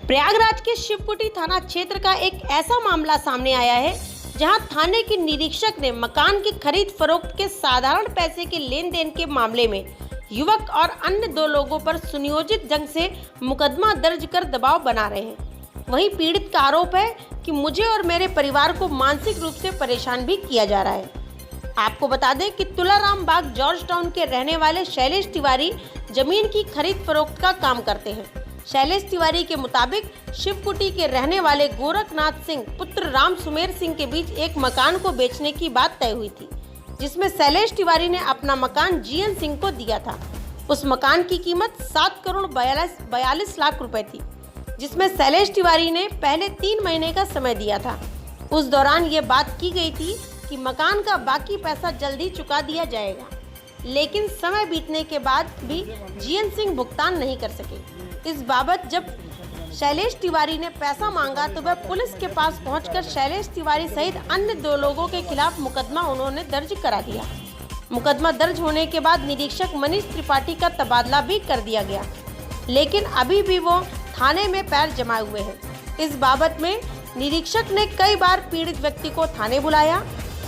प्रयागराज के शिवकुटी थाना क्षेत्र का एक ऐसा मामला सामने आया है जहां थाने के निरीक्षक ने मकान की खरीद फरोख्त के साधारण पैसे के लेन देन के मामले में युवक और अन्य 2 लोगों पर सुनियोजित ढंग से मुकदमा दर्ज कर दबाव बना रहे हैं। वहीं पीड़ित का आरोप है कि मुझे और मेरे परिवार को मानसिक रूप से परेशान भी किया जा रहा है। आपको बता दें कि तुलाराम बाग जॉर्ज टाउन के रहने वाले शैलेश तिवारी जमीन की खरीद फरोख्त का काम करते हैं। शैलेश तिवारी के मुताबिक शिवकुटी के रहने वाले गोरखनाथ सिंह पुत्र राम सुमेर सिंह के बीच एक मकान को बेचने की बात तय हुई थी, जिसमें शैलेश तिवारी ने अपना मकान जीएन सिंह को दिया था। उस मकान की कीमत 7 करोड़ 42 लाख रुपए थी, जिसमें शैलेश तिवारी ने पहले 3 महीने का समय दिया था। उस दौरान ये बात की गई थी कि मकान का बाकी पैसा जल्दी चुका दिया जाएगा, लेकिन समय बीतने के बाद भी जीएन सिंह भुगतान नहीं कर सके। इस बाबत जब शैलेश तिवारी ने पैसा मांगा तो वह पुलिस के पास पहुंचकर शैलेश तिवारी सहित अन्य 2 लोगों के खिलाफ मुकदमा उन्होंने दर्ज करा दिया। मुकदमा दर्ज होने के बाद निरीक्षक मनीष त्रिपाठी का तबादला भी कर दिया गया, लेकिन अभी भी वो थाने में पैर जमाए हुए हैं। इस बाबत में निरीक्षक ने कई बार पीड़ित व्यक्ति को थाने बुलाया,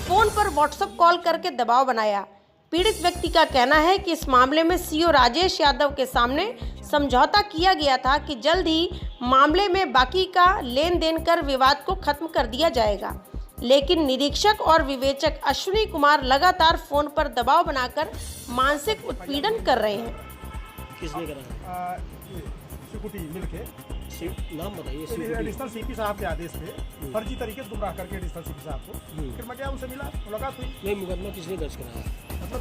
फोन पर व्हाट्सएप कॉल करके दबाव बनाया। पीड़ित व्यक्ति का कहना है कि इस मामले में सीओ राजेश यादव के सामने समझौता किया गया था कि जल्द ही मामले में बाकी का लेन देन कर विवाद को खत्म कर दिया जाएगा, लेकिन निरीक्षक और विवेचक अश्विनी कुमार लगातार फोन पर दबाव बनाकर मानसिक उत्पीड़न कर रहे हैं। किसने करा? शिवकुटी मिलके नाम बताइए। एडिशनल सीपी साहब के आदेश पे फर्जी तरीके से गुमराह करके एडिशनल सीपी साहब को फिर मैं क्या उनसे मिला, मुलाकात हुई। नहीं, मुकदमा किसने दर्ज कराया? मतलब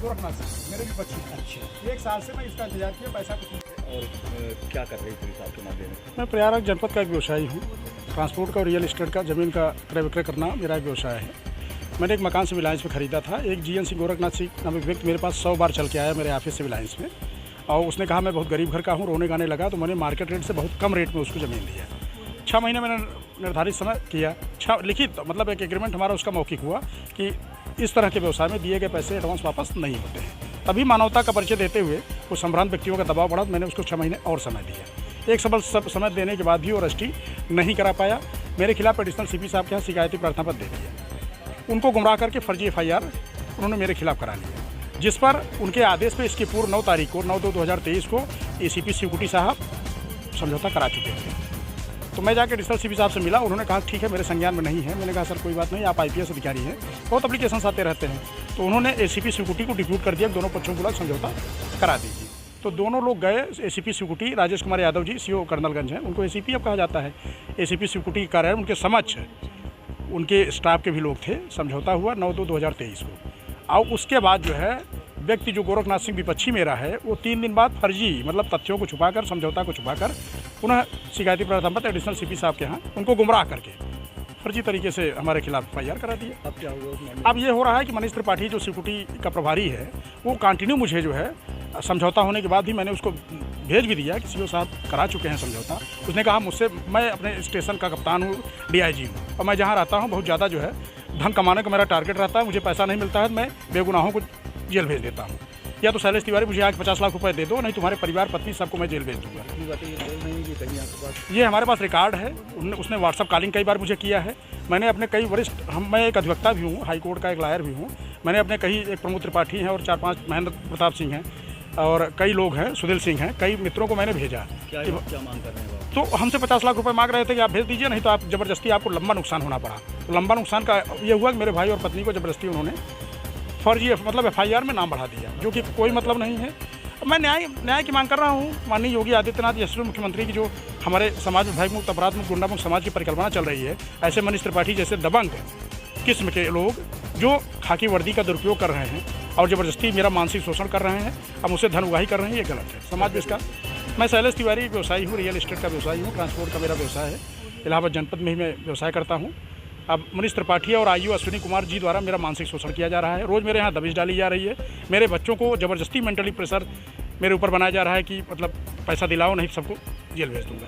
गोरखनाथ सिंह मेरे भी बच्चे। अच्छा, 1 साल से मैं इसका इंतजार किया, पैसा कुछ नहीं। और क्या कर रही पुलिस आपके मामले में? मैं प्रयागराज जनपद का एक व्यवसायी हूँ। ट्रांसपोर्ट का और रियल एस्टेट का ज़मीन का क्रय विक्रय करना मेरा एक व्यवसाय है। मैंने एक मकान सिविल लाइन्स में ख़रीदा था। एक जीएन सिंह गोरखनाथ सिंह नामक व्यक्ति मेरे पास 100 बार चल के आया मेरे ऑफिस सिविल लाइन्स में, और उसने कहा मैं बहुत गरीब घर का हूँ, रोने गाने लगा। तो मैंने मार्केट रेट से बहुत कम रेट में उसको ज़मीन दिया। 6 महीने मैंने निर्धारित समय किया, 6 लिखित मतलब एक एग्रीमेंट हमारा उसका मौखिक हुआ कि इस तरह के व्यवसाय में दिए गए पैसे एडवांस वापस नहीं होते हैं। तभी मानवता का परिचय देते हुए वो संभ्रांत व्यक्तियों का दबाव बढ़ा, मैंने उसको 6 महीने और समय दिया। एक सब समय देने के बाद भी वो रजिस्ट्री नहीं करा पाया। मेरे खिलाफ एडिशनल सीपी साहब के यहाँ शिकायती प्रार्थना पत्र दे दिया। उनको गुमराह करके फर्जी FIR उन्होंने मेरे खिलाफ करा लिया, जिस पर उनके आदेश पे इसकी पूर्व 9 तारीख को 9/2/2023 को ACP शिवकुटी साहब समझौता करा चुके थे। तो मैं जाकर एडिशनल सीपी साहब से मिला, उन्होंने कहा ठीक है मेरे संज्ञान में नहीं है। मैंने कहा सर कोई बात नहीं, आप IPS अधिकारी हैं, बहुत एप्लीकेशन आते रहते हैं। तो उन्होंने ACP शिवकुटी को डिप्यूट कर दिया, दोनों पक्षों को समझौता करा दीजिए। तो दोनों लोग गए ACP शिवकुटी, राजेश कुमार यादव जी CO कर्नलगंज हैं, उनको ACP अब कहा जाता है। ACP शिवकुटी का कार्यालय उनके समक्ष उनके स्टाफ के भी लोग थे। समझौता हुआ 9/2/2023 को। और उसके बाद जो है व्यक्ति जो गोरखनाथ सिंह विपक्षी मेरा है, वो 3 दिन बाद फर्जी मतलब तथ्यों को छुपाकर, समझौता को छुपाकर पुनः शिकायती प्रार्थना पत्र एडिशनल सीपी साहब के यहाँ उनको गुमराह करके फर्जी तरीके से हमारे खिलाफ FIR करा दिया। अब क्या हुआ? अब ये हो रहा है कि मनीष त्रिपाठी जो शिवकुटी का प्रभारी है, वो कंटिन्यू मुझे जो है समझौता होने के बाद भी मैंने उसको भेज भी दिया कि CO साहब करा चुके हैं समझौता। उसने कहा मुझसे, मैं अपने स्टेशन का कप्तान हूँ, DIG हूँ, और मैं जहाँ रहता हूँ बहुत ज़्यादा जो है धन कमाने का मेरा टारगेट रहता है। मुझे पैसा नहीं मिलता है, मैं बेगुनाहों को जेल भेज देता हूँ। या तो शैलेश तिवारी मुझे आज 50 लाख रुपए दे दो, नहीं तुम्हारे परिवार पत्नी सबको मैं जेल भेज दूँगा। ये हमारे पास रिकॉर्ड है। उसने व्हाट्सअप कॉलिंग कई बार मुझे किया है। मैंने अपने कई वरिष्ठ, मैं एक अधिवक्ता भी हूँ, हाई कोर्ट का एक लॉयर भी हूँ। मैंने अपने एक प्रमोद त्रिपाठी हैं और 4-5 महेंद्र प्रताप सिंह हैं और कई लोग हैं, सुनील सिंह हैं, कई मित्रों को मैंने भेजा। क्या मांग कर रहे हैं? तो हमसे 50 लाख रुपए मांग रहे थे कि आप भेज दीजिए, नहीं तो आप ज़बरदस्ती आपको लंबा नुकसान होना पड़ा। तो लंबा नुकसान का ये हुआ कि मेरे भाई और पत्नी को ज़बरदस्ती उन्होंने फर्जी मतलब FIR में नाम बढ़ा दिया, जो कि कोई मतलब नहीं है। मैं न्याय की मांग कर रहा हूँ। माननीय योगी आदित्यनाथ यशस्वी मुख्यमंत्री की जो हमारे समाज में भय मुक्त, अपराध मुक्त, गुंडा मुक्त समाज की परिकल्पना चल रही है, ऐसे मनीष त्रिपाठी जैसे दबंग किस्म के लोग जो खाकी वर्दी का दुरुपयोग कर रहे हैं और ज़बरदस्ती मेरा मानसिक शोषण कर रहे हैं, अब मुझसे धन उगाही कर रहे हैं, ये गलत है। समाज में इसका, मैं शैलेश तिवारी व्यवसायी हूँ, रियल एस्टेट का व्यवसायी हूँ, ट्रांसपोर्ट का मेरा व्यवसाय है। इलाहाबाद जनपद में ही मैं व्यवसाय करता हूँ। अब मनीष त्रिपाठी और IU अश्विनी कुमार जी द्वारा मेरा मानसिक शोषण किया जा रहा है। रोज़ मेरे यहाँ दबिश डाली जा रही है। मेरे बच्चों को ज़बरदस्ती मेंटली प्रेशर मेरे ऊपर बनाया जा रहा है कि मतलब पैसा दिलाओ, नहीं सबको जेल भेज दूँगा।